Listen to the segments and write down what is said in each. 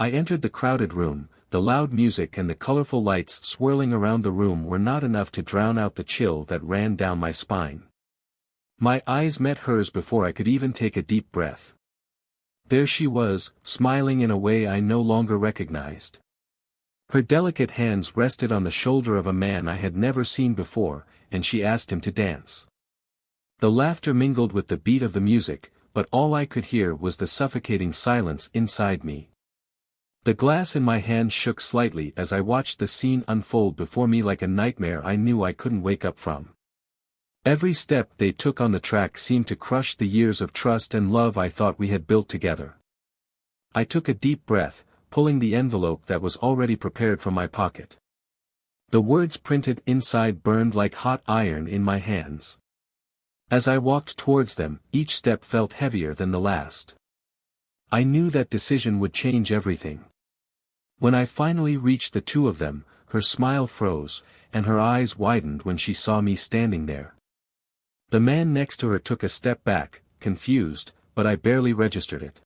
I entered the crowded room. The loud music and the colorful lights swirling around the room were not enough to drown out the chill that ran down my spine. My eyes met hers before I could even take a deep breath. There she was, smiling in a way I no longer recognized. Her delicate hands rested on the shoulder of a man I had never seen before, and she asked him to dance. The laughter mingled with the beat of the music, but all I could hear was the suffocating silence inside me. The glass in my hand shook slightly as I watched the scene unfold before me like a nightmare I knew I couldn't wake up from. Every step they took on the track seemed to crush the years of trust and love I thought we had built together. I took a deep breath, pulling the envelope that was already prepared from my pocket. The words printed inside burned like hot iron in my hands. As I walked towards them, each step felt heavier than the last. I knew that decision would change everything. When I finally reached the two of them, her smile froze, and her eyes widened when she saw me standing there. The man next to her took a step back, confused, but I barely registered it.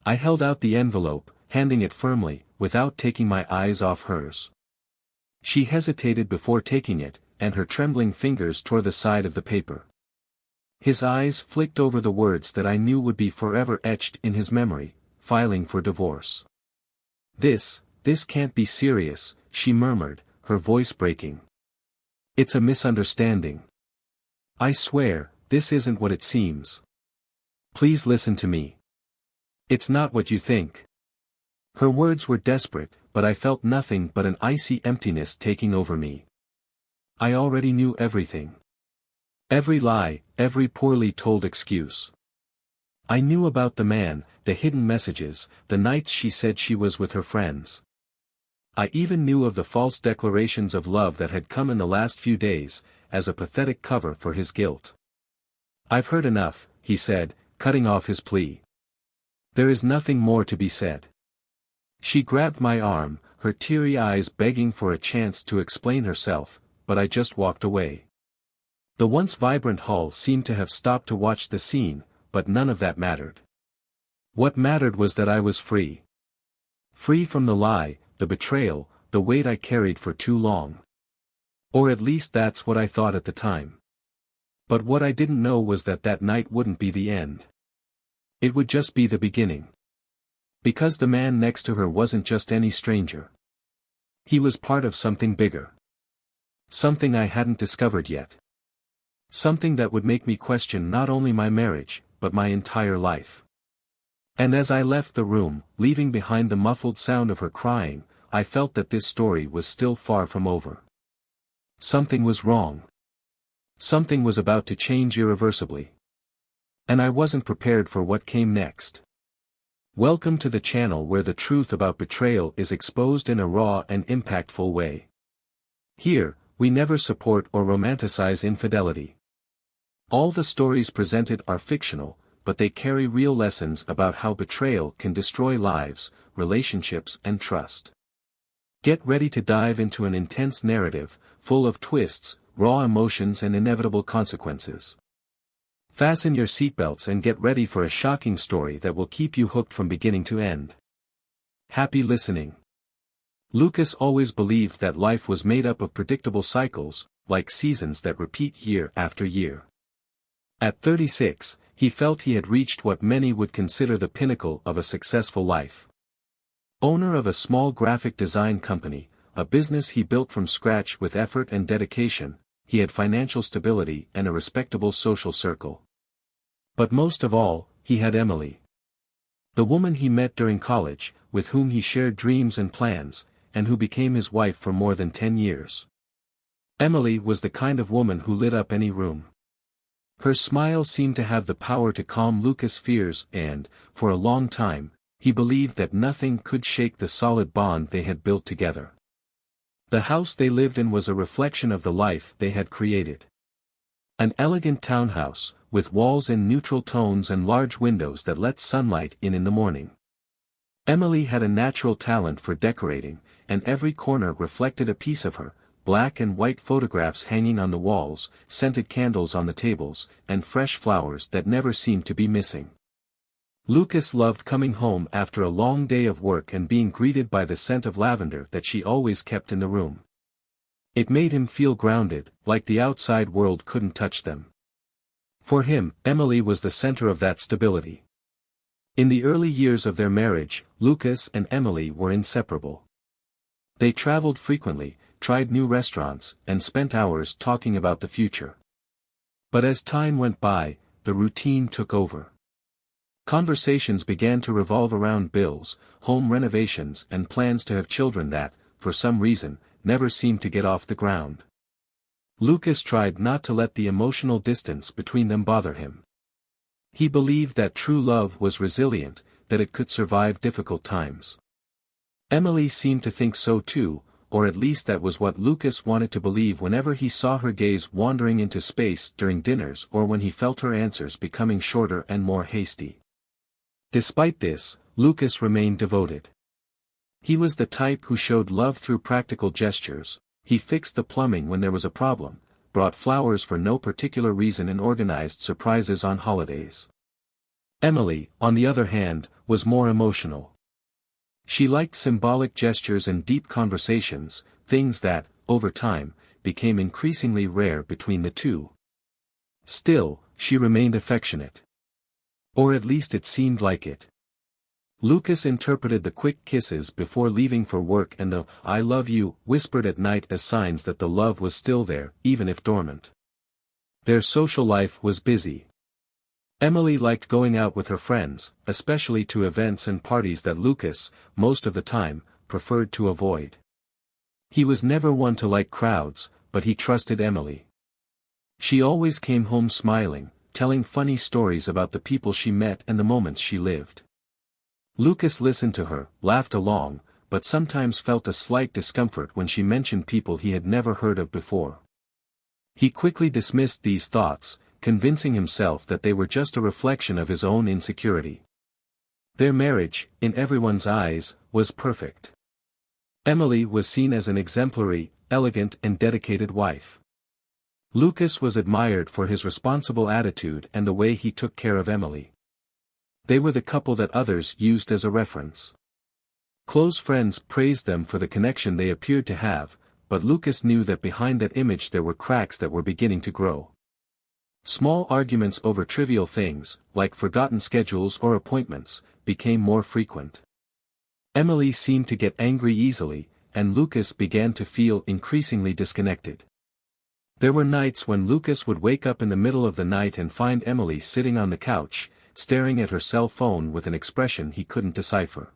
I held out the envelope, handing it firmly, without taking my eyes off hers. She hesitated before taking it, and her trembling fingers tore the side of the paper. His eyes flicked over the words that I knew would be forever etched in his memory: filing for divorce. This can't be serious," she murmured, her voice breaking. "It's a misunderstanding. I swear, this isn't what it seems. Please listen to me. It's not what you think." Her words were desperate, but I felt nothing but an icy emptiness taking over me. I already knew everything. Every lie, every poorly told excuse. I knew about the man, the hidden messages, the nights she said she was with her friends. I even knew of the false declarations of love that had come in the last few days, as a pathetic cover for his guilt. "I've heard enough," he said, cutting off his plea. "There is nothing more to be said." She grabbed my arm, her teary eyes begging for a chance to explain herself, but I just walked away. The once vibrant hall seemed to have stopped to watch the scene, but none of that mattered. What mattered was that I was free. Free from the lie, the betrayal, the weight I carried for too long. Or at least that's what I thought at the time. But what I didn't know was that that night wouldn't be the end. It would just be the beginning. Because the man next to her wasn't just any stranger. He was part of something bigger. Something I hadn't discovered yet. Something that would make me question not only my marriage, but my entire life. And as I left the room, leaving behind the muffled sound of her crying, I felt that this story was still far from over. Something was wrong. Something was about to change irreversibly. And I wasn't prepared for what came next. Welcome to the channel where the truth about betrayal is exposed in a raw and impactful way. Here, we never support or romanticize infidelity. All the stories presented are fictional, but they carry real lessons about how betrayal can destroy lives, relationships, and trust. Get ready to dive into an intense narrative, full of twists, raw emotions, and inevitable consequences. Fasten your seatbelts and get ready for a shocking story that will keep you hooked from beginning to end. Happy listening. Lucas always believed that life was made up of predictable cycles, like seasons that repeat year after year. At 36, he felt he had reached what many would consider the pinnacle of a successful life. Owner of a small graphic design company, a business he built from scratch with effort and dedication, he had financial stability and a respectable social circle. But most of all, he had Emily. The woman he met during college, with whom he shared dreams and plans, and who became his wife for more than 10 years. Emily was the kind of woman who lit up any room. Her smile seemed to have the power to calm Lucas' fears and, for a long time, he believed that nothing could shake the solid bond they had built together. The house they lived in was a reflection of the life they had created. An elegant townhouse, with walls in neutral tones and large windows that let sunlight in the morning. Emily had a natural talent for decorating, and every corner reflected a piece of her: black and white photographs hanging on the walls, scented candles on the tables, and fresh flowers that never seemed to be missing. Lucas loved coming home after a long day of work and being greeted by the scent of lavender that she always kept in the room. It made him feel grounded, like the outside world couldn't touch them. For him, Emily was the center of that stability. In the early years of their marriage, Lucas and Emily were inseparable. They traveled frequently, tried new restaurants, and spent hours talking about the future. But as time went by, the routine took over. Conversations began to revolve around bills, home renovations and plans to have children that, for some reason, never seemed to get off the ground. Lucas tried not to let the emotional distance between them bother him. He believed that true love was resilient, that it could survive difficult times. Emily seemed to think so too, or at least that was what Lucas wanted to believe whenever he saw her gaze wandering into space during dinners or when he felt her answers becoming shorter and more hasty. Despite this, Lucas remained devoted. He was the type who showed love through practical gestures. He fixed the plumbing when there was a problem, brought flowers for no particular reason and organized surprises on holidays. Emily, on the other hand, was more emotional. She liked symbolic gestures and deep conversations, things that, over time, became increasingly rare between the two. Still, she remained affectionate. Or at least it seemed like it. Lucas interpreted the quick kisses before leaving for work and the "I love you" whispered at night as signs that the love was still there, even if dormant. Their social life was busy. Emily liked going out with her friends, especially to events and parties that Lucas, most of the time, preferred to avoid. He was never one to like crowds, but he trusted Emily. She always came home smiling, telling funny stories about the people she met and the moments she lived. Lucas listened to her, laughed along, but sometimes felt a slight discomfort when she mentioned people he had never heard of before. He quickly dismissed these thoughts, convincing himself that they were just a reflection of his own insecurity. Their marriage, in everyone's eyes, was perfect. Emily was seen as an exemplary, elegant and dedicated wife. Lucas was admired for his responsible attitude and the way he took care of Emily. They were the couple that others used as a reference. Close friends praised them for the connection they appeared to have, but Lucas knew that behind that image there were cracks that were beginning to grow. Small arguments over trivial things, like forgotten schedules or appointments, became more frequent. Emily seemed to get angry easily, and Lucas began to feel increasingly disconnected. There were nights when Lucas would wake up in the middle of the night and find Emily sitting on the couch, staring at her cell phone with an expression he couldn't decipher.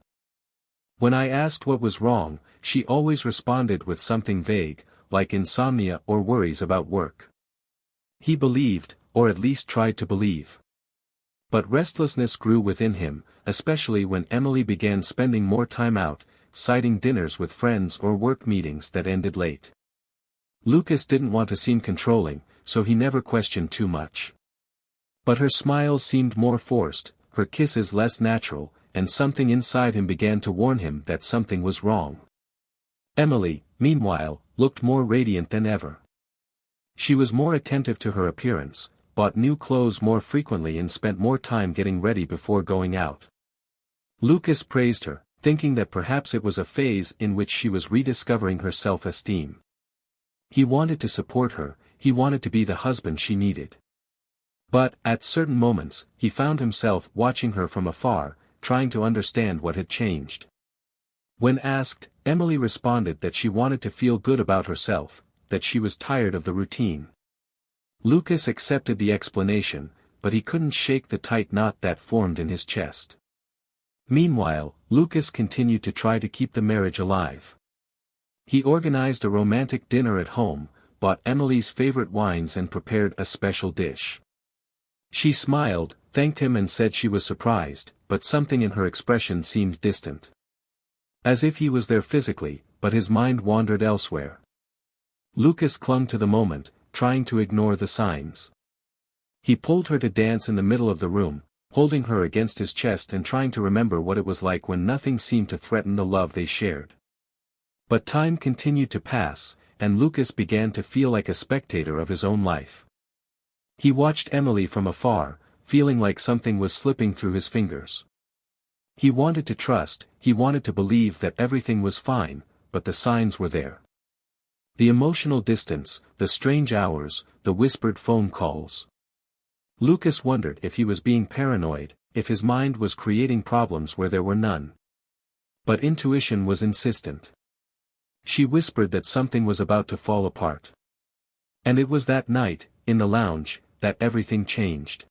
When I asked what was wrong, she always responded with something vague, like insomnia or worries about work. He believed, or at least tried to believe. But restlessness grew within him, especially when Emily began spending more time out, citing dinners with friends or work meetings that ended late. Lucas didn't want to seem controlling, so he never questioned too much. But her smiles seemed more forced, her kisses less natural, and something inside him began to warn him that something was wrong. Emily, meanwhile, looked more radiant than ever. She was more attentive to her appearance, bought new clothes more frequently and spent more time getting ready before going out. Lucas praised her, thinking that perhaps it was a phase in which she was rediscovering her self-esteem. He wanted to support her, he wanted to be the husband she needed. But, at certain moments, he found himself watching her from afar, trying to understand what had changed. When asked, Emily responded that she wanted to feel good about herself, that she was tired of the routine. Lucas accepted the explanation, but he couldn't shake the tight knot that formed in his chest. Meanwhile, Lucas continued to try to keep the marriage alive. He organized a romantic dinner at home, bought Emily's favorite wines and prepared a special dish. She smiled, thanked him and said she was surprised, but something in her expression seemed distant. As if he was there physically, but his mind wandered elsewhere. Lucas clung to the moment, trying to ignore the signs. He pulled her to dance in the middle of the room, holding her against his chest and trying to remember what it was like when nothing seemed to threaten the love they shared. But time continued to pass, and Lucas began to feel like a spectator of his own life. He watched Emily from afar, feeling like something was slipping through his fingers. He wanted to trust, he wanted to believe that everything was fine, but the signs were there. The emotional distance, the strange hours, the whispered phone calls. Lucas wondered if he was being paranoid, if his mind was creating problems where there were none. But intuition was insistent. She whispered that something was about to fall apart. And it was that night, in the lounge, that everything changed.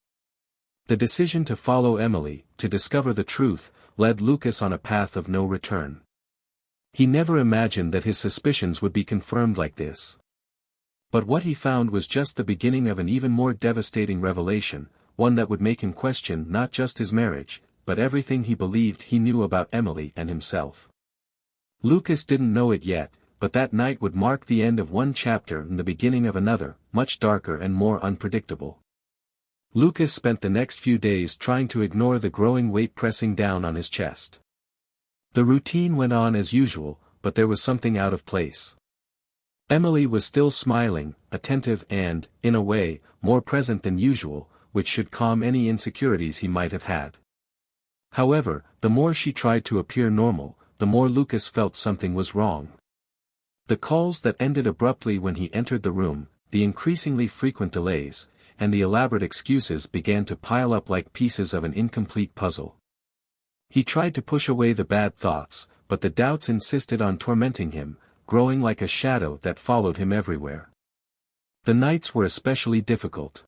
The decision to follow Emily, to discover the truth, led Lucas on a path of no return. He never imagined that his suspicions would be confirmed like this. But what he found was just the beginning of an even more devastating revelation, one that would make him question not just his marriage, but everything he believed he knew about Emily and himself. Lucas didn't know it yet, but that night would mark the end of one chapter and the beginning of another, much darker and more unpredictable. Lucas spent the next few days trying to ignore the growing weight pressing down on his chest. The routine went on as usual, but there was something out of place. Emily was still smiling, attentive and, in a way, more present than usual, which should calm any insecurities he might have had. However, the more she tried to appear normal, the more Lucas felt something was wrong. The calls that ended abruptly when he entered the room, the increasingly frequent delays, and the elaborate excuses began to pile up like pieces of an incomplete puzzle. He tried to push away the bad thoughts, but the doubts insisted on tormenting him, growing like a shadow that followed him everywhere. The nights were especially difficult.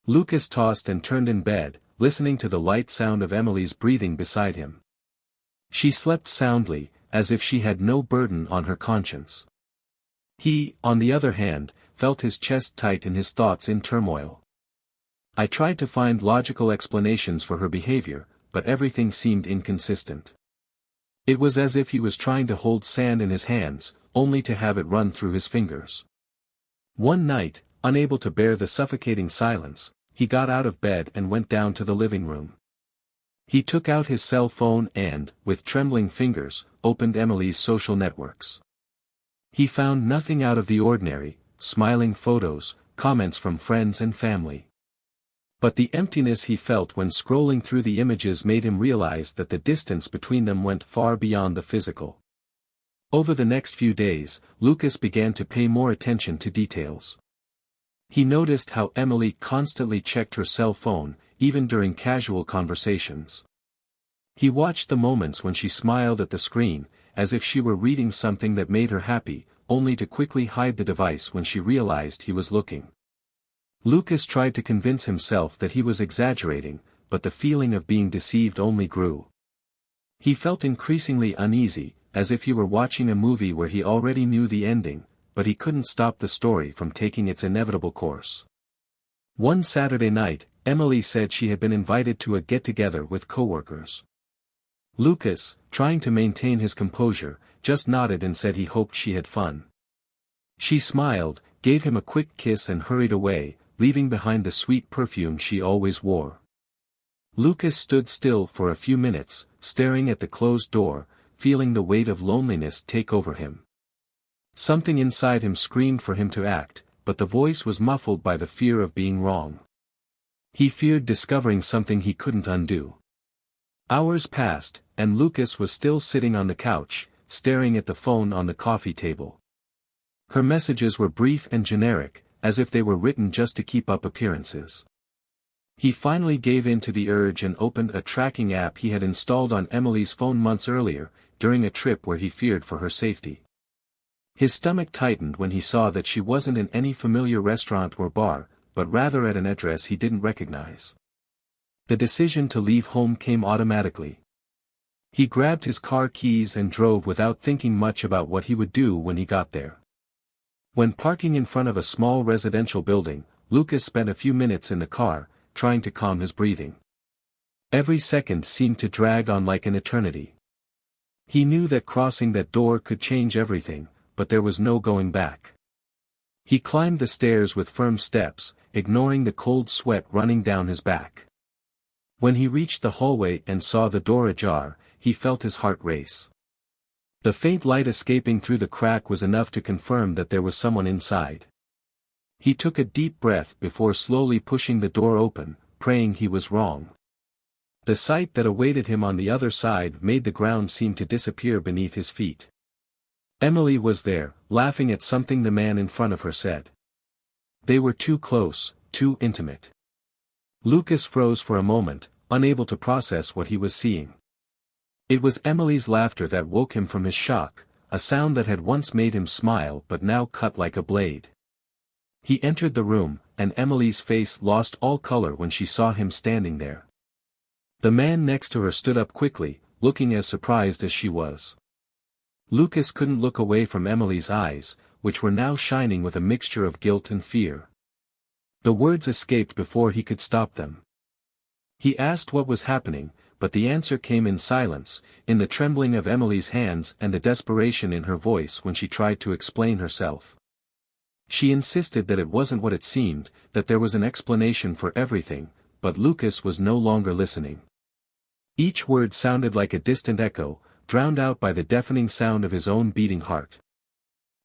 Lucas tossed and turned in bed, listening to the light sound of Emily's breathing beside him. She slept soundly, as if she had no burden on her conscience. He, on the other hand, felt his chest tight and his thoughts in turmoil. I tried to find logical explanations for her behavior, but everything seemed inconsistent. It was as if he was trying to hold sand in his hands, only to have it run through his fingers. One night, unable to bear the suffocating silence, he got out of bed and went down to the living room. He took out his cell phone and, with trembling fingers, opened Emily's social networks. He found nothing out of the ordinary, smiling photos, comments from friends and family. But the emptiness he felt when scrolling through the images made him realize that the distance between them went far beyond the physical. Over the next few days, Lucas began to pay more attention to details. He noticed how Emily constantly checked her cell phone, even during casual conversations. He watched the moments when she smiled at the screen, as if she were reading something that made her happy, only to quickly hide the device when she realized he was looking. Lucas tried to convince himself that he was exaggerating, but the feeling of being deceived only grew. He felt increasingly uneasy, as if he were watching a movie where he already knew the ending, but he couldn't stop the story from taking its inevitable course. One Saturday night, Emily said she had been invited to a get-together with coworkers. Lucas, trying to maintain his composure, just nodded and said he hoped she had fun. She smiled, gave him a quick kiss and hurried away, leaving behind the sweet perfume she always wore. Lucas stood still for a few minutes, staring at the closed door, feeling the weight of loneliness take over him. Something inside him screamed for him to act, but the voice was muffled by the fear of being wrong. He feared discovering something he couldn't undo. Hours passed, and Lucas was still sitting on the couch, staring at the phone on the coffee table. Her messages were brief and generic, as if they were written just to keep up appearances. He finally gave in to the urge and opened a tracking app he had installed on Emily's phone months earlier, during a trip where he feared for her safety. His stomach tightened when he saw that she wasn't in any familiar restaurant or bar, but rather at an address he didn't recognize. The decision to leave home came automatically. He grabbed his car keys and drove without thinking much about what he would do when he got there. When parking in front of a small residential building, Lucas spent a few minutes in the car, trying to calm his breathing. Every second seemed to drag on like an eternity. He knew that crossing that door could change everything, but there was no going back. He climbed the stairs with firm steps, ignoring the cold sweat running down his back. When he reached the hallway and saw the door ajar, he felt his heart race. The faint light escaping through the crack was enough to confirm that there was someone inside. He took a deep breath before slowly pushing the door open, praying he was wrong. The sight that awaited him on the other side made the ground seem to disappear beneath his feet. Emily was there, laughing at something the man in front of her said. They were too close, too intimate. Lucas froze for a moment, unable to process what he was seeing. It was Emily's laughter that woke him from his shock, a sound that had once made him smile but now cut like a blade. He entered the room, and Emily's face lost all color when she saw him standing there. The man next to her stood up quickly, looking as surprised as she was. Lucas couldn't look away from Emily's eyes, which were now shining with a mixture of guilt and fear. The words escaped before he could stop them. He asked what was happening, but the answer came in silence, in the trembling of Emily's hands and the desperation in her voice when she tried to explain herself. She insisted that it wasn't what it seemed, that there was an explanation for everything, but Lucas was no longer listening. Each word sounded like a distant echo, drowned out by the deafening sound of his own beating heart.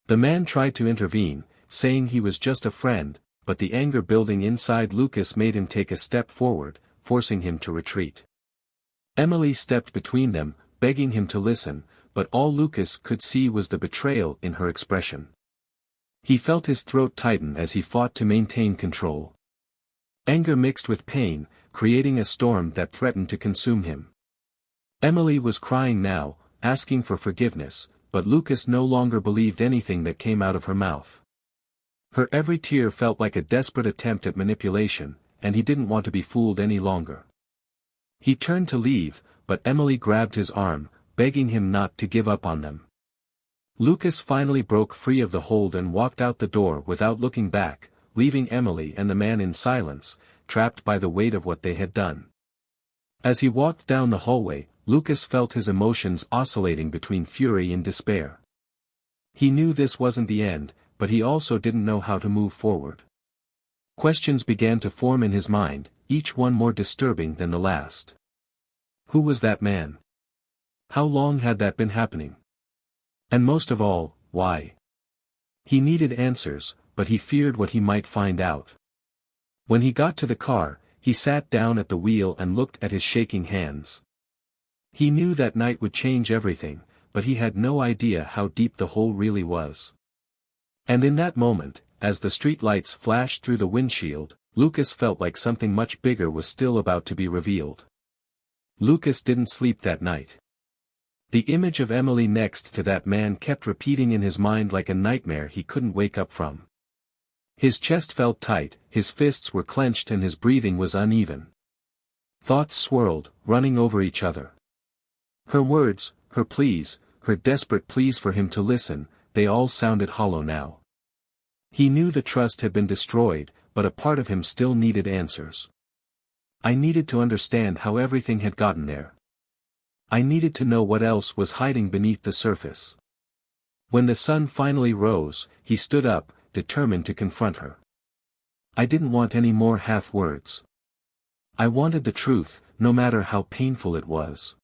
The man tried to intervene, saying he was just a friend, but the anger building inside Lucas made him take a step forward, forcing him to retreat. Emily stepped between them, begging him to listen, but all Lucas could see was the betrayal in her expression. He felt his throat tighten as he fought to maintain control. Anger mixed with pain, creating a storm that threatened to consume him. Emily was crying now, asking for forgiveness, but Lucas no longer believed anything that came out of her mouth. Her every tear felt like a desperate attempt at manipulation, and he didn't want to be fooled any longer. He turned to leave, but Emily grabbed his arm, begging him not to give up on them. Lucas finally broke free of the hold and walked out the door without looking back, leaving Emily and the man in silence, trapped by the weight of what they had done. As he walked down the hallway, Lucas felt his emotions oscillating between fury and despair. He knew this wasn't the end, but he also didn't know how to move forward. Questions began to form in his mind, each one more disturbing than the last. Who was that man? How long had that been happening? And most of all, why? He needed answers, but he feared what he might find out. When he got to the car, he sat down at the wheel and looked at his shaking hands. He knew that night would change everything, but he had no idea how deep the hole really was. And in that moment, as the street lights flashed through the windshield, Lucas felt like something much bigger was still about to be revealed. Lucas didn't sleep that night. The image of Emily next to that man kept repeating in his mind like a nightmare he couldn't wake up from. His chest felt tight, his fists were clenched and his breathing was uneven. Thoughts swirled, running over each other. Her words, her pleas, her desperate pleas for him to listen, they all sounded hollow now. He knew the trust had been destroyed, but a part of him still needed answers. I needed to understand how everything had gotten there. I needed to know what else was hiding beneath the surface. When the sun finally rose, he stood up, determined to confront her. I didn't want any more half-words. I wanted the truth, no matter how painful it was.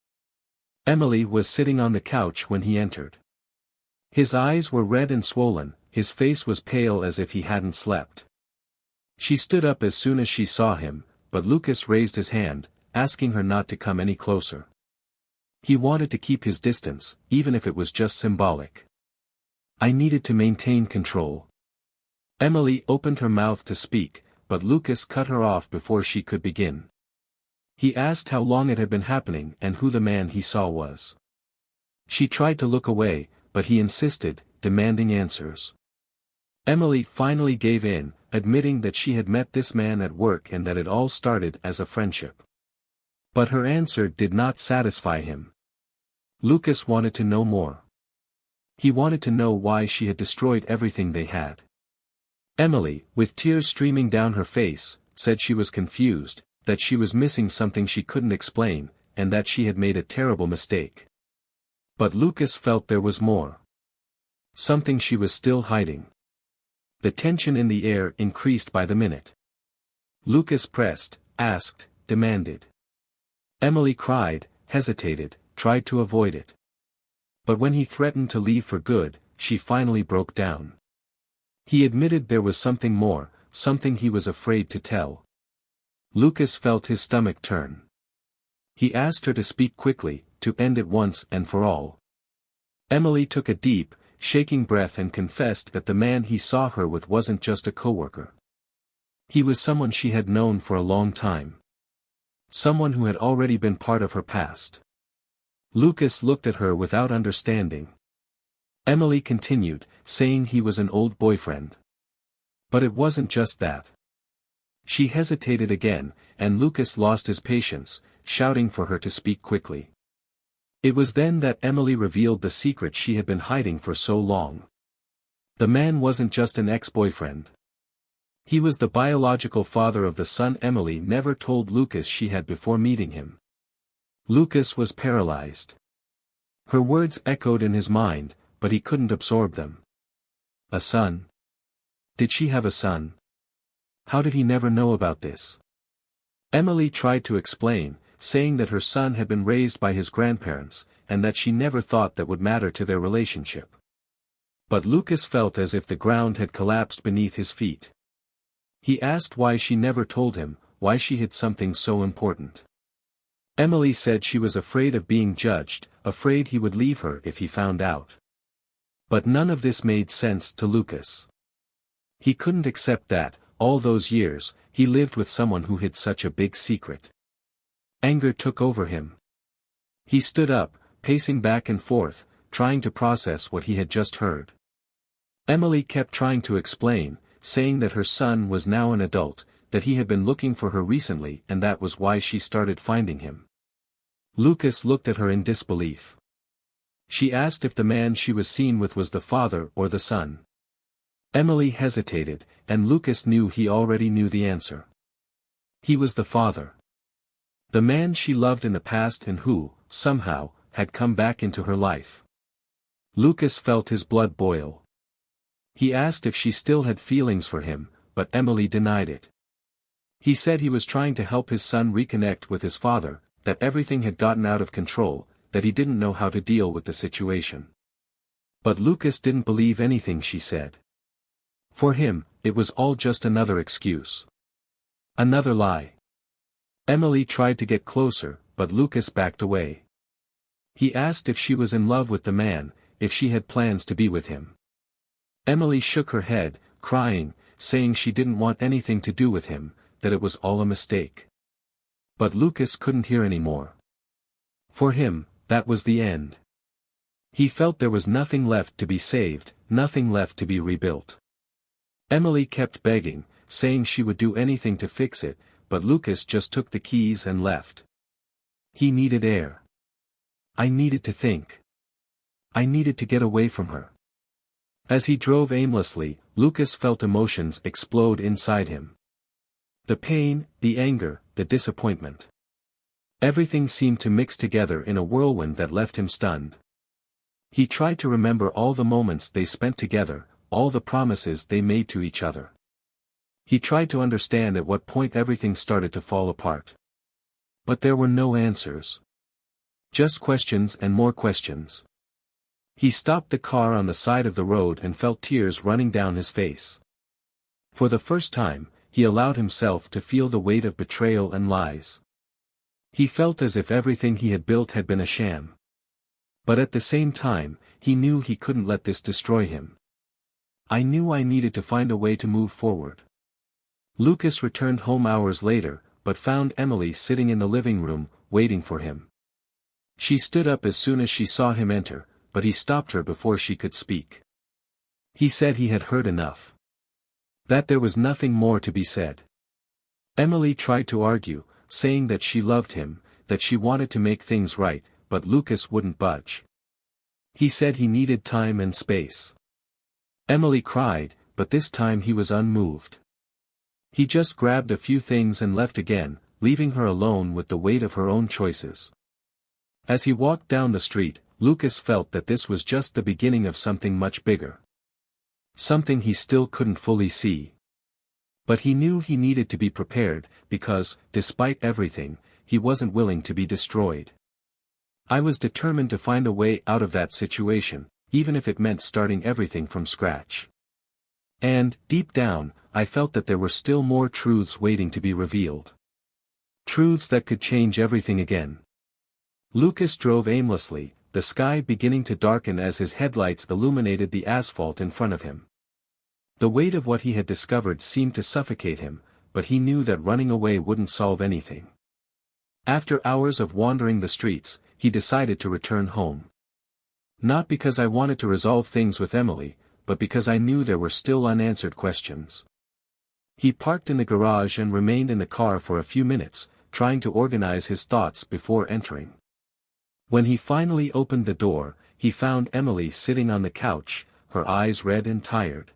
Emily was sitting on the couch when he entered. His eyes were red and swollen, his face was pale as if he hadn't slept. She stood up as soon as she saw him, but Lucas raised his hand, asking her not to come any closer. He wanted to keep his distance, even if it was just symbolic. I needed to maintain control. Emily opened her mouth to speak, but Lucas cut her off before she could begin. He asked how long it had been happening and who the man he saw was. She tried to look away, but he insisted, demanding answers. Emily finally gave in, admitting that she had met this man at work and that it all started as a friendship. But her answer did not satisfy him. Lucas wanted to know more. He wanted to know why she had destroyed everything they had. Emily, with tears streaming down her face, said she was confused, that she was missing something she couldn't explain, and that she had made a terrible mistake. But Lucas felt there was more. Something she was still hiding. The tension in the air increased by the minute. Lucas pressed, asked, demanded. Emily cried, hesitated, tried to avoid it. But when he threatened to leave for good, she finally broke down. He admitted there was something more, something he was afraid to tell. Lucas felt his stomach turn. He asked her to speak quickly, to end it once and for all. Emily took a deep, shaking breath and confessed that the man he saw her with wasn't just a coworker. He was someone she had known for a long time. Someone who had already been part of her past. Lucas looked at her without understanding. Emily continued, saying he was an old boyfriend. But it wasn't just that. She hesitated again, and Lucas lost his patience, shouting for her to speak quickly. It was then that Emily revealed the secret she had been hiding for so long. The man wasn't just an ex-boyfriend. He was the biological father of the son Emily never told Lucas she had before meeting him. Lucas was paralyzed. Her words echoed in his mind, but he couldn't absorb them. A son? Did she have a son? How did he never know about this? Emily tried to explain, saying that her son had been raised by his grandparents, and that she never thought that would matter to their relationship. But Lucas felt as if the ground had collapsed beneath his feet. He asked why she never told him, why she hid something so important. Emily said she was afraid of being judged, afraid he would leave her if he found out. But none of this made sense to Lucas. He couldn't accept that, all those years, he lived with someone who hid such a big secret. Anger took over him. He stood up, pacing back and forth, trying to process what he had just heard. Emily kept trying to explain, saying that her son was now an adult, that he had been looking for her recently and that was why she started finding him. Lucas looked at her in disbelief. She asked if the man she was seen with was the father or the son. Emily hesitated, and Lucas knew he already knew the answer. He was the father. The man she loved in the past and who, somehow, had come back into her life. Lucas felt his blood boil. He asked if she still had feelings for him, but Emily denied it. He said he was trying to help his son reconnect with his father, that everything had gotten out of control, that he didn't know how to deal with the situation. But Lucas didn't believe anything she said. For him, it was all just another excuse. Another lie. Emily tried to get closer, but Lucas backed away. He asked if she was in love with the man, if she had plans to be with him. Emily shook her head, crying, saying she didn't want anything to do with him, that it was all a mistake. But Lucas couldn't hear anymore. For him, that was the end. He felt there was nothing left to be saved, nothing left to be rebuilt. Emily kept begging, saying she would do anything to fix it, but Lucas just took the keys and left. He needed air. I needed to think. I needed to get away from her. As he drove aimlessly, Lucas felt emotions explode inside him. The pain, the anger, the disappointment. Everything seemed to mix together in a whirlwind that left him stunned. He tried to remember all the moments they spent together, all the promises they made to each other. He tried to understand at what point everything started to fall apart. But there were no answers. Just questions and more questions. He stopped the car on the side of the road and felt tears running down his face. For the first time, he allowed himself to feel the weight of betrayal and lies. He felt as if everything he had built had been a sham. But at the same time, he knew he couldn't let this destroy him. I knew I needed to find a way to move forward. Lucas returned home hours later, but found Emily sitting in the living room, waiting for him. She stood up as soon as she saw him enter, but he stopped her before she could speak. He said he had heard enough. That there was nothing more to be said. Emily tried to argue, saying that she loved him, that she wanted to make things right, but Lucas wouldn't budge. He said he needed time and space. Emily cried, but this time he was unmoved. He just grabbed a few things and left again, leaving her alone with the weight of her own choices. As he walked down the street, Lucas felt that this was just the beginning of something much bigger. Something he still couldn't fully see. But he knew he needed to be prepared, because, despite everything, he wasn't willing to be destroyed. I was determined to find a way out of that situation, even if it meant starting everything from scratch. And, deep down, I felt that there were still more truths waiting to be revealed. Truths that could change everything again. Lucas drove aimlessly, the sky beginning to darken as his headlights illuminated the asphalt in front of him. The weight of what he had discovered seemed to suffocate him, but he knew that running away wouldn't solve anything. After hours of wandering the streets, he decided to return home. Not because I wanted to resolve things with Emily, but because I knew there were still unanswered questions. He parked in the garage and remained in the car for a few minutes, trying to organize his thoughts before entering. When he finally opened the door, he found Emily sitting on the couch, her eyes red and tired.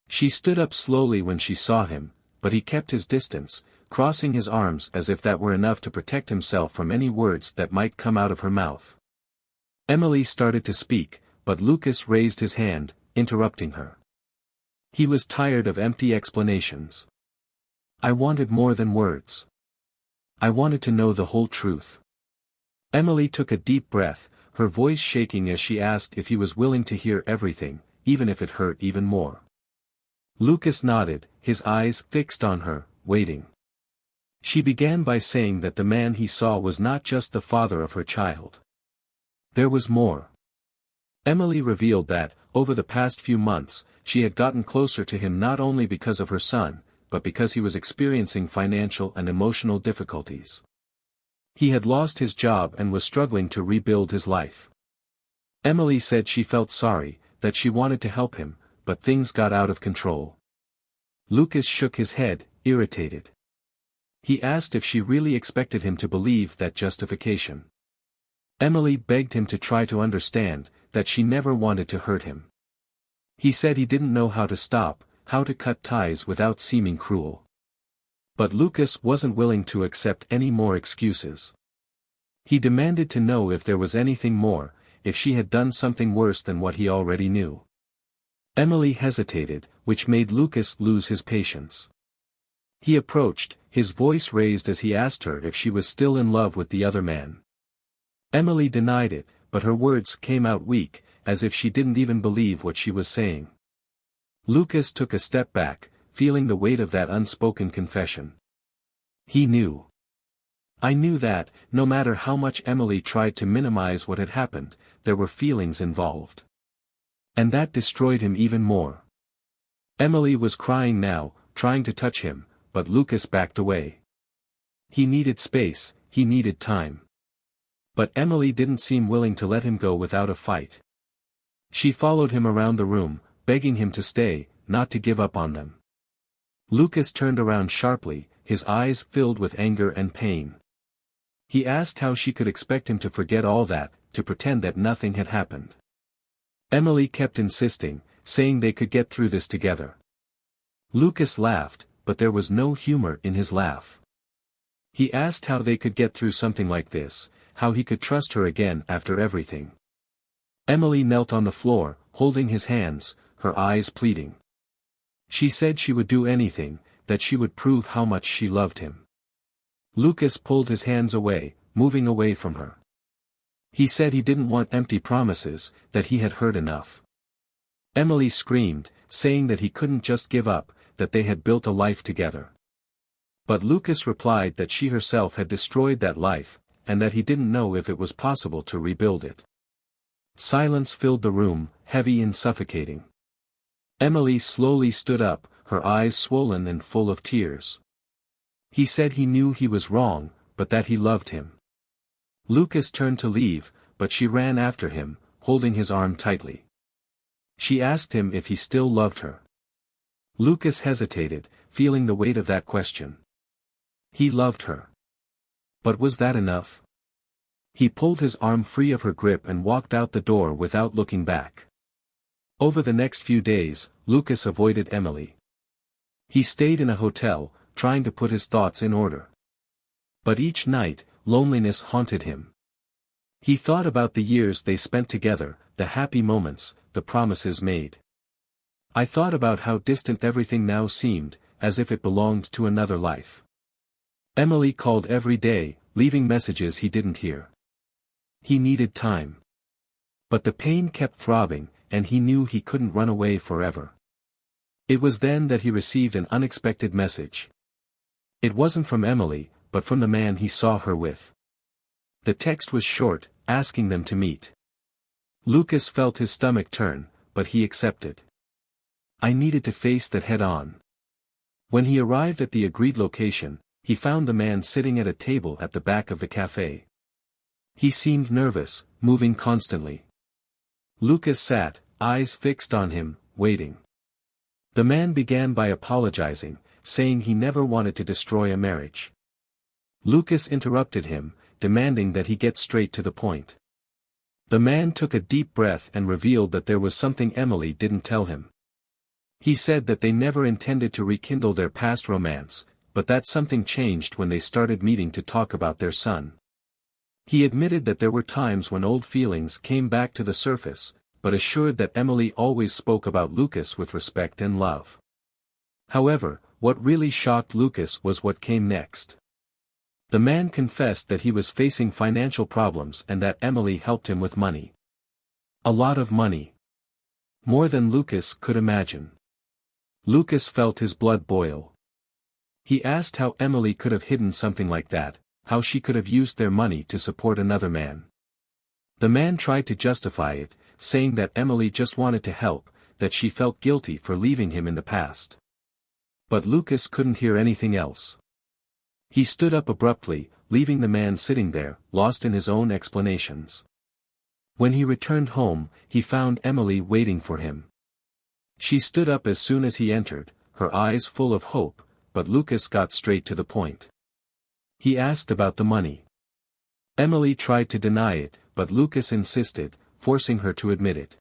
She stood up slowly when she saw him, but he kept his distance, crossing his arms as if that were enough to protect himself from any words that might come out of her mouth. Emily started to speak, but Lucas raised his hand, interrupting her. He was tired of empty explanations. I wanted more than words. I wanted to know the whole truth. Emily took a deep breath, her voice shaking as she asked if he was willing to hear everything, even if it hurt even more. Lucas nodded, his eyes fixed on her, waiting. She began by saying that the man he saw was not just the father of her child. There was more. Emily revealed that, over the past few months, she had gotten closer to him not only because of her son, but because he was experiencing financial and emotional difficulties. He had lost his job and was struggling to rebuild his life. Emily said she felt sorry, that she wanted to help him, but things got out of control. Lucas shook his head, irritated. He asked if she really expected him to believe that justification. Emily begged him to try to understand, that she never wanted to hurt him. He said he didn't know how to stop, how to cut ties without seeming cruel. But Lucas wasn't willing to accept any more excuses. He demanded to know if there was anything more, if she had done something worse than what he already knew. Emily hesitated, which made Lucas lose his patience. He approached, his voice raised as he asked her if she was still in love with the other man. Emily denied it, but her words came out weak, as if she didn't even believe what she was saying. Lucas took a step back, feeling the weight of that unspoken confession. He knew. I knew that, no matter how much Emily tried to minimize what had happened, there were feelings involved. And that destroyed him even more. Emily was crying now, trying to touch him, but Lucas backed away. He needed space, he needed time. But Emily didn't seem willing to let him go without a fight. She followed him around the room, begging him to stay, not to give up on them. Lucas turned around sharply, his eyes filled with anger and pain. He asked how she could expect him to forget all that, to pretend that nothing had happened. Emily kept insisting, saying they could get through this together. Lucas laughed, but there was no humor in his laugh. He asked how they could get through something like this, how he could trust her again after everything. Emily knelt on the floor, holding his hands, her eyes pleading. She said she would do anything, that she would prove how much she loved him. Lucas pulled his hands away, moving away from her. He said he didn't want empty promises, that he had heard enough. Emily screamed, saying that he couldn't just give up, that they had built a life together. But Lucas replied that she herself had destroyed that life, and that he didn't know if it was possible to rebuild it. Silence filled the room, heavy and suffocating. Emily slowly stood up, her eyes swollen and full of tears. He said he knew he was wrong, but that he loved him. Lucas turned to leave, but she ran after him, holding his arm tightly. She asked him if he still loved her. Lucas hesitated, feeling the weight of that question. He loved her. But was that enough? He pulled his arm free of her grip and walked out the door without looking back. Over the next few days, Lucas avoided Emily. He stayed in a hotel, trying to put his thoughts in order. But each night, loneliness haunted him. He thought about the years they spent together, the happy moments, the promises made. I thought about how distant everything now seemed, as if it belonged to another life. Emily called every day, leaving messages he didn't hear. He needed time. But the pain kept throbbing, and he knew he couldn't run away forever. It was then that he received an unexpected message. It wasn't from Emily, but from the man he saw her with. The text was short, asking them to meet. Lucas felt his stomach turn, but he accepted. I needed to face that head-on. When he arrived at the agreed location, he found the man sitting at a table at the back of the cafe. He seemed nervous, moving constantly. Lucas sat, eyes fixed on him, waiting. The man began by apologizing, saying he never wanted to destroy a marriage. Lucas interrupted him, demanding that he get straight to the point. The man took a deep breath and revealed that there was something Emily didn't tell him. He said that they never intended to rekindle their past romance, but that something changed when they started meeting to talk about their son. He admitted that there were times when old feelings came back to the surface, but assured that Emily always spoke about Lucas with respect and love. However, what really shocked Lucas was what came next. The man confessed that he was facing financial problems and that Emily helped him with money. A lot of money. More than Lucas could imagine. Lucas felt his blood boil. He asked how Emily could have hidden something like that, how she could have used their money to support another man. The man tried to justify it, saying that Emily just wanted to help, that she felt guilty for leaving him in the past. But Lucas couldn't hear anything else. He stood up abruptly, leaving the man sitting there, lost in his own explanations. When he returned home, he found Emily waiting for him. She stood up as soon as he entered, her eyes full of hope, but Lucas got straight to the point. He asked about the money. Emily tried to deny it, but Lucas insisted, forcing her to admit it.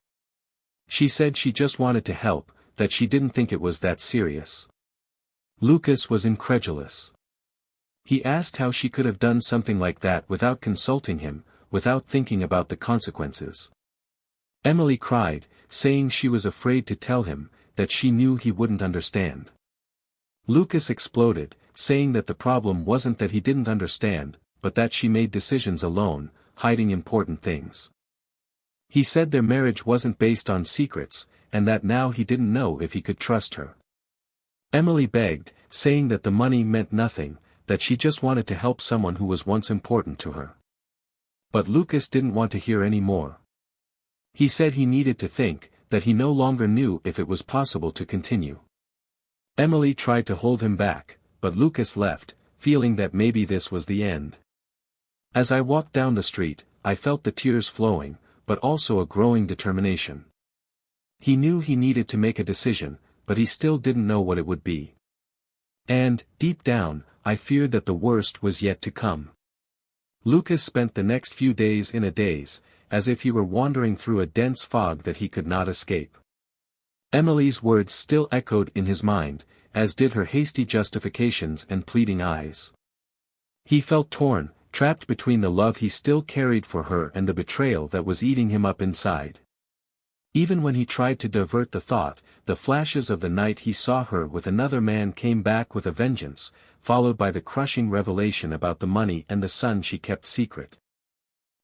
She said she just wanted to help, that she didn't think it was that serious. Lucas was incredulous. He asked how she could have done something like that without consulting him, without thinking about the consequences. Emily cried, saying she was afraid to tell him, that she knew he wouldn't understand. Lucas exploded, saying that the problem wasn't that he didn't understand, but that she made decisions alone, hiding important things. He said their marriage wasn't based on secrets, and that now he didn't know if he could trust her. Emily begged, saying that the money meant nothing, that she just wanted to help someone who was once important to her. But Lucas didn't want to hear any more. He said he needed to think, that he no longer knew if it was possible to continue. Emily tried to hold him back, but Lucas left, feeling that maybe this was the end. As I walked down the street, I felt the tears flowing, but also a growing determination. He knew he needed to make a decision, but he still didn't know what it would be. And, deep down, I feared that the worst was yet to come. Lucas spent the next few days in a daze, as if he were wandering through a dense fog that he could not escape. Emily's words still echoed in his mind, as did her hasty justifications and pleading eyes. He felt torn, trapped between the love he still carried for her and the betrayal that was eating him up inside. Even when he tried to divert the thought, the flashes of the night he saw her with another man came back with a vengeance, followed by the crushing revelation about the money and the son she kept secret.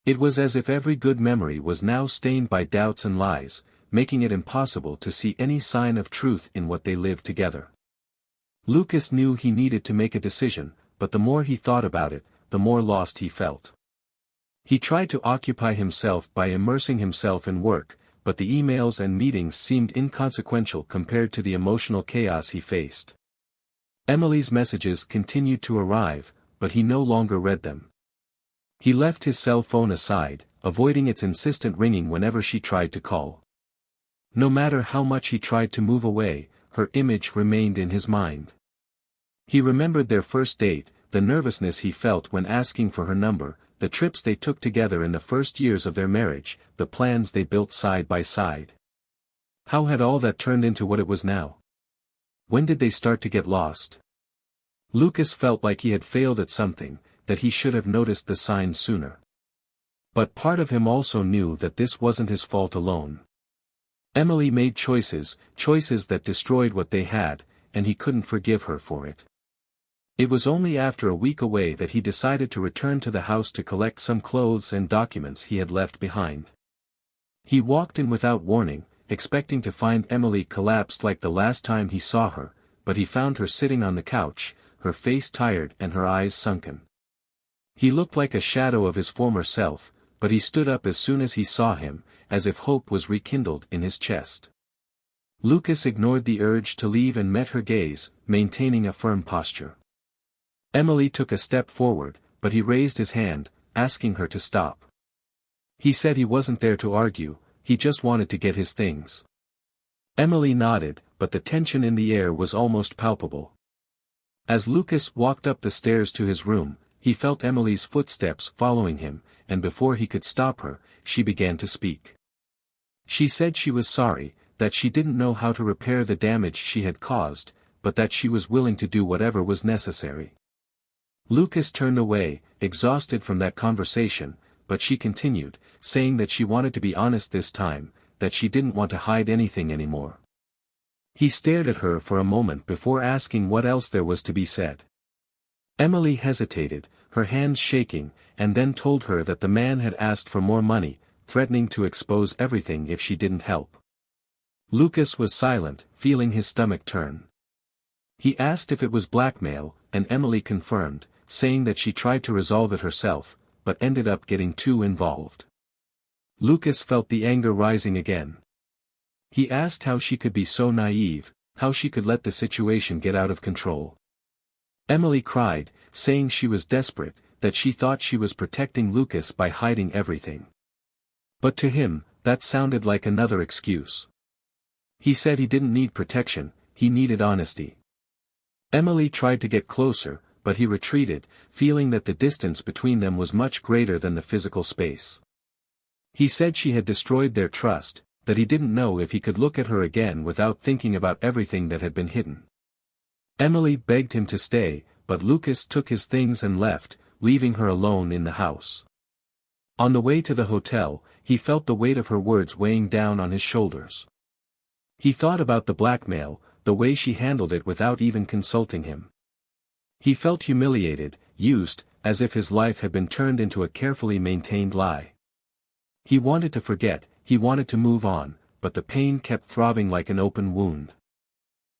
It was as if every good memory was now stained by doubts and lies, making it impossible to see any sign of truth in what they lived together. Lucas knew he needed to make a decision, but the more he thought about it, the more lost he felt. He tried to occupy himself by immersing himself in work, but the emails and meetings seemed inconsequential compared to the emotional chaos he faced. Emily's messages continued to arrive, but he no longer read them. He left his cell phone aside, avoiding its insistent ringing whenever she tried to call. No matter how much he tried to move away, her image remained in his mind. He remembered their first date, the nervousness he felt when asking for her number, the trips they took together in the first years of their marriage, the plans they built side by side. How had all that turned into what it was now? When did they start to get lost? Lucas felt like he had failed at something, that he should have noticed the signs sooner. But part of him also knew that this wasn't his fault alone. Emily made choices that destroyed what they had, and he couldn't forgive her for it. It was only after a week away that he decided to return to the house to collect some clothes and documents he had left behind. He walked in without warning, expecting to find Emily collapsed like the last time he saw her, but he found her sitting on the couch, her face tired and her eyes sunken. He looked like a shadow of his former self, but he stood up as soon as he saw him, as if hope was rekindled in his chest. Lucas ignored the urge to leave and met her gaze, maintaining a firm posture. Emily took a step forward, but he raised his hand, asking her to stop. He said he wasn't there to argue, he just wanted to get his things. Emily nodded, but the tension in the air was almost palpable. As Lucas walked up the stairs to his room, he felt Emily's footsteps following him, and before he could stop her, she began to speak. She said she was sorry, that she didn't know how to repair the damage she had caused, but that she was willing to do whatever was necessary. Lucas turned away, exhausted from that conversation, but she continued, saying that she wanted to be honest this time, that she didn't want to hide anything anymore. He stared at her for a moment before asking what else there was to be said. Emily hesitated, her hands shaking, and then told her that the man had asked for more money, threatening to expose everything if she didn't help. Lucas was silent, feeling his stomach turn. He asked if it was blackmail, and Emily confirmed, saying that she tried to resolve it herself, but ended up getting too involved. Lucas felt the anger rising again. He asked how she could be so naive, how she could let the situation get out of control. Emily cried, saying she was desperate, that she thought she was protecting Lucas by hiding everything. But to him, that sounded like another excuse. He said he didn't need protection, he needed honesty. Emily tried to get closer, but he retreated, feeling that the distance between them was much greater than the physical space. He said she had destroyed their trust, that he didn't know if he could look at her again without thinking about everything that had been hidden. Emily begged him to stay, but Lucas took his things and left, leaving her alone in the house. On the way to the hotel, he felt the weight of her words weighing down on his shoulders. He thought about the blackmail, the way she handled it without even consulting him. He felt humiliated, used, as if his life had been turned into a carefully maintained lie. He wanted to forget, he wanted to move on, but the pain kept throbbing like an open wound.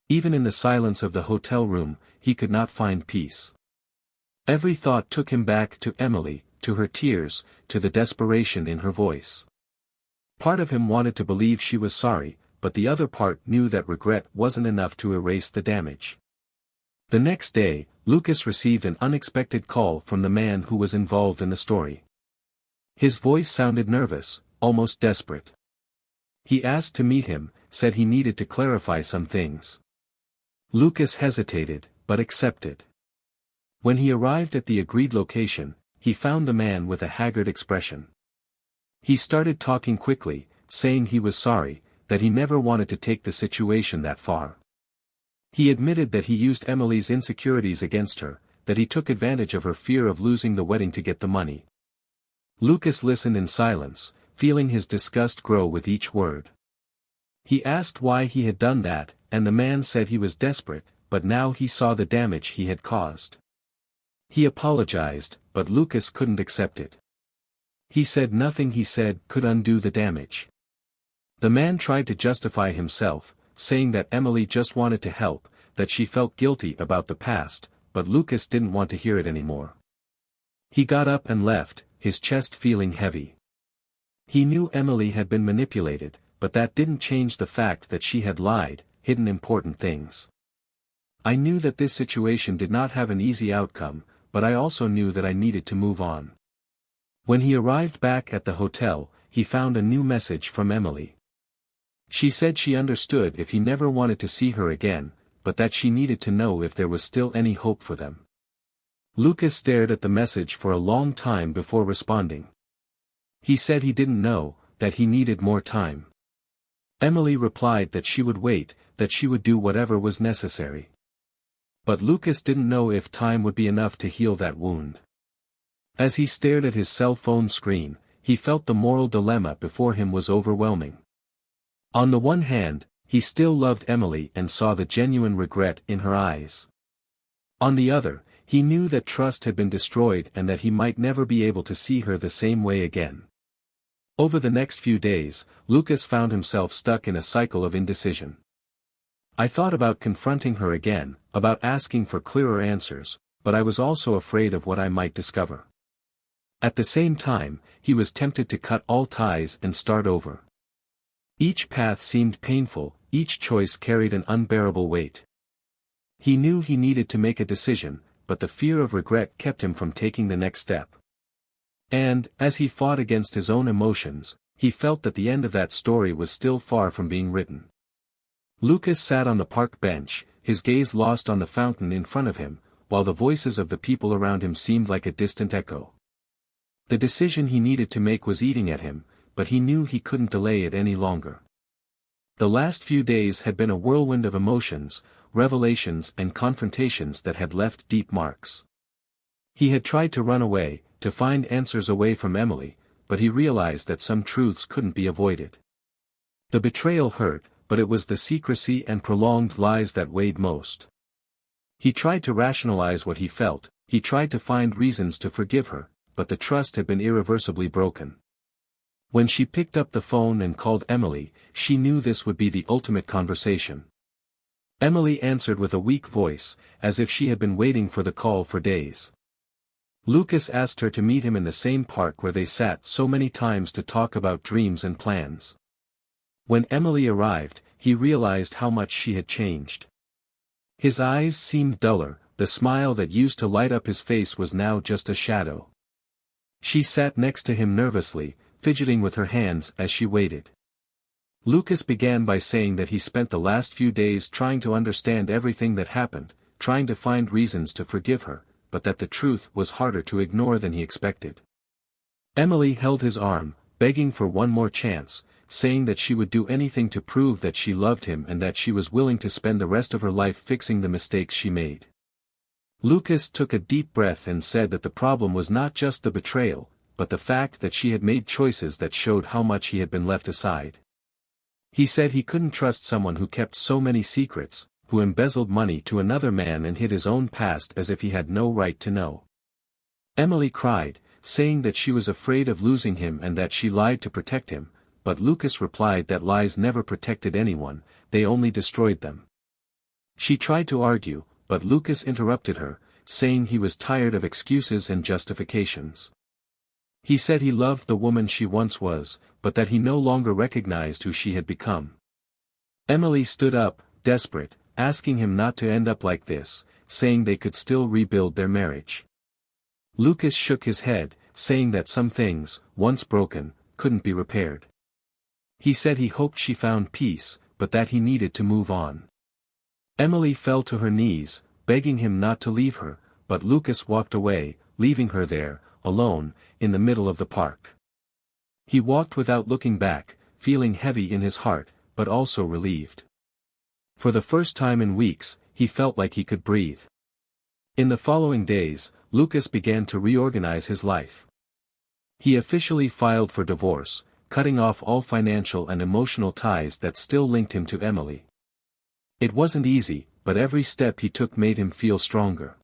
Even in the silence of the hotel room, he could not find peace. Every thought took him back to Emily, to her tears, to the desperation in her voice. Part of him wanted to believe she was sorry, but the other part knew that regret wasn't enough to erase the damage. The next day, Lucas received an unexpected call from the man who was involved in the story. His voice sounded nervous, almost desperate. He asked to meet him, said he needed to clarify some things. Lucas hesitated, but accepted. When he arrived at the agreed location, he found the man with a haggard expression. He started talking quickly, saying he was sorry, that he never wanted to take the situation that far. He admitted that he used Emily's insecurities against her, that he took advantage of her fear of losing the wedding to get the money. Lucas listened in silence, feeling his disgust grow with each word. He asked why he had done that, and the man said he was desperate, but now he saw the damage he had caused. He apologized, but Lucas couldn't accept it. He said nothing he said could undo the damage. The man tried to justify himself, saying that Emily just wanted to help, that she felt guilty about the past, but Lucas didn't want to hear it anymore. He got up and left, his chest feeling heavy. He knew Emily had been manipulated, but that didn't change the fact that she had lied, hidden important things. I knew that this situation did not have an easy outcome, but I also knew that I needed to move on. When he arrived back at the hotel, he found a new message from Emily. She said she understood if he never wanted to see her again, but that she needed to know if there was still any hope for them. Lucas stared at the message for a long time before responding. He said he didn't know, that he needed more time. Emily replied that she would wait, that she would do whatever was necessary. But Lucas didn't know if time would be enough to heal that wound. As he stared at his cell phone screen, he felt the moral dilemma before him was overwhelming. On the one hand, he still loved Emily and saw the genuine regret in her eyes. On the other, he knew that trust had been destroyed and that he might never be able to see her the same way again. Over the next few days, Lucas found himself stuck in a cycle of indecision. I thought about confronting her again, about asking for clearer answers, but I was also afraid of what I might discover. At the same time, he was tempted to cut all ties and start over. Each path seemed painful, each choice carried an unbearable weight. He knew he needed to make a decision, but the fear of regret kept him from taking the next step. And, as he fought against his own emotions, he felt that the end of that story was still far from being written. Lucas sat on the park bench, his gaze lost on the fountain in front of him, while the voices of the people around him seemed like a distant echo. The decision he needed to make was eating at him, but he knew he couldn't delay it any longer. The last few days had been a whirlwind of emotions, revelations and confrontations that had left deep marks. He had tried to run away, to find answers away from Emily, but he realized that some truths couldn't be avoided. The betrayal hurt, but it was the secrecy and prolonged lies that weighed most. He tried to rationalize what he felt, he tried to find reasons to forgive her, but the trust had been irreversibly broken. When she picked up the phone and called Emily, she knew this would be the ultimate conversation. Emily answered with a weak voice, as if she had been waiting for the call for days. Lucas asked her to meet him in the same park where they sat so many times to talk about dreams and plans. When Emily arrived, he realized how much she had changed. His eyes seemed duller, the smile that used to light up his face was now just a shadow. She sat next to him nervously, fidgeting with her hands as she waited. Lucas began by saying that he spent the last few days trying to understand everything that happened, trying to find reasons to forgive her, but that the truth was harder to ignore than he expected. Emily held his arm, begging for one more chance, saying that she would do anything to prove that she loved him and that she was willing to spend the rest of her life fixing the mistakes she made. Lucas took a deep breath and said that the problem was not just the betrayal, but the fact that she had made choices that showed how much he had been left aside. He said he couldn't trust someone who kept so many secrets, who embezzled money to another man and hid his own past as if he had no right to know. Emily cried, saying that she was afraid of losing him and that she lied to protect him, but Lucas replied that lies never protected anyone, they only destroyed them. She tried to argue, but Lucas interrupted her, saying he was tired of excuses and justifications. He said he loved the woman she once was, but that he no longer recognized who she had become. Emily stood up, desperate, asking him not to end up like this, saying they could still rebuild their marriage. Lucas shook his head, saying that some things, once broken, couldn't be repaired. He said he hoped she found peace, but that he needed to move on. Emily fell to her knees, begging him not to leave her, but Lucas walked away, leaving her there, alone, in the middle of the park. He walked without looking back, feeling heavy in his heart, but also relieved. For the first time in weeks, he felt like he could breathe. In the following days, Lucas began to reorganize his life. He officially filed for divorce, cutting off all financial and emotional ties that still linked him to Emily. It wasn't easy, but every step he took made him feel stronger.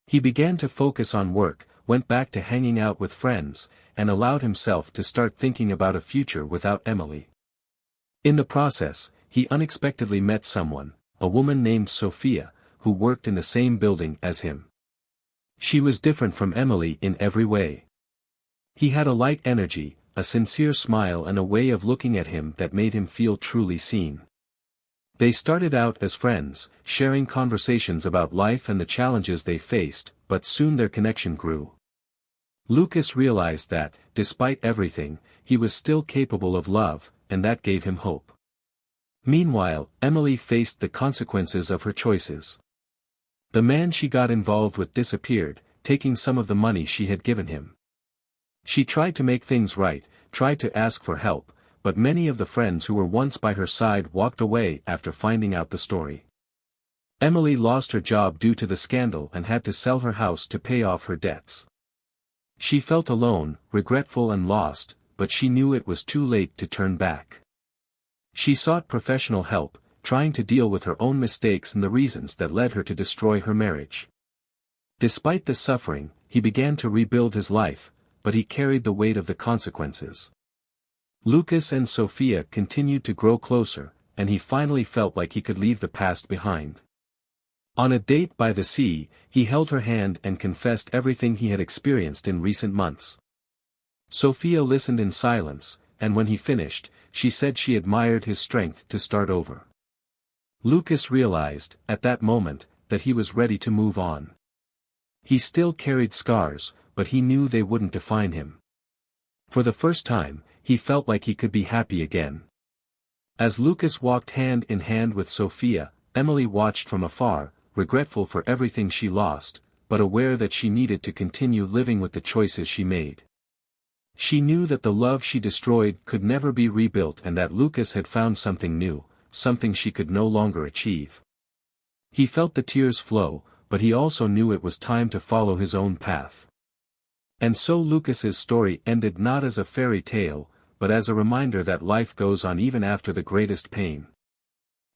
He began to focus on work, went back to hanging out with friends, and allowed himself to start thinking about a future without Emily. In the process, he unexpectedly met someone, a woman named Sophia, who worked in the same building as him. She was different from Emily in every way. He had a light energy, a sincere smile and a way of looking at him that made him feel truly seen. They started out as friends, sharing conversations about life and the challenges they faced, but soon their connection grew. Lucas realized that, despite everything, he was still capable of love, and that gave him hope. Meanwhile, Emily faced the consequences of her choices. The man she got involved with disappeared, taking some of the money she had given him. She tried to make things right, tried to ask for help, but many of the friends who were once by her side walked away after finding out the story. Emily lost her job due to the scandal and had to sell her house to pay off her debts. She felt alone, regretful and lost, but she knew it was too late to turn back. She sought professional help, trying to deal with her own mistakes and the reasons that led her to destroy her marriage. Despite the suffering, he began to rebuild his life, but he carried the weight of the consequences. Lucas and Sophia continued to grow closer, and he finally felt like he could leave the past behind. On a date by the sea, he held her hand and confessed everything he had experienced in recent months. Sophia listened in silence, and when he finished, she said she admired his strength to start over. Lucas realized, at that moment, that he was ready to move on. He still carried scars, but he knew they wouldn't define him. For the first time, he felt like he could be happy again. As Lucas walked hand in hand with Sophia, Emily watched from afar, regretful for everything she lost, but aware that she needed to continue living with the choices she made. She knew that the love she destroyed could never be rebuilt and that Lucas had found something new, something she could no longer achieve. He felt the tears flow, but he also knew it was time to follow his own path. And so Lucas's story ended not as a fairy tale, but as a reminder that life goes on even after the greatest pain.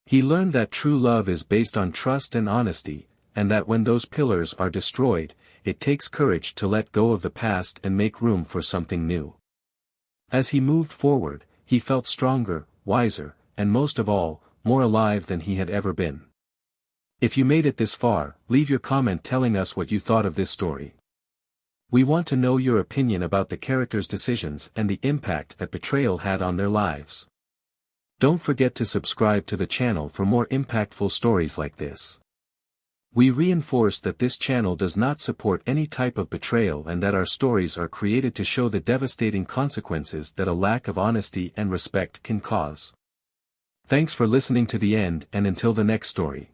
He learned that true love is based on trust and honesty, and that when those pillars are destroyed, it takes courage to let go of the past and make room for something new. As he moved forward, he felt stronger, wiser, and most of all, more alive than he had ever been. If you made it this far, leave your comment telling us what you thought of this story. We want to know your opinion about the characters' decisions and the impact that betrayal had on their lives. Don't forget to subscribe to the channel for more impactful stories like this. We reinforce that this channel does not support any type of betrayal and that our stories are created to show the devastating consequences that a lack of honesty and respect can cause. Thanks for listening to the end, and until the next story.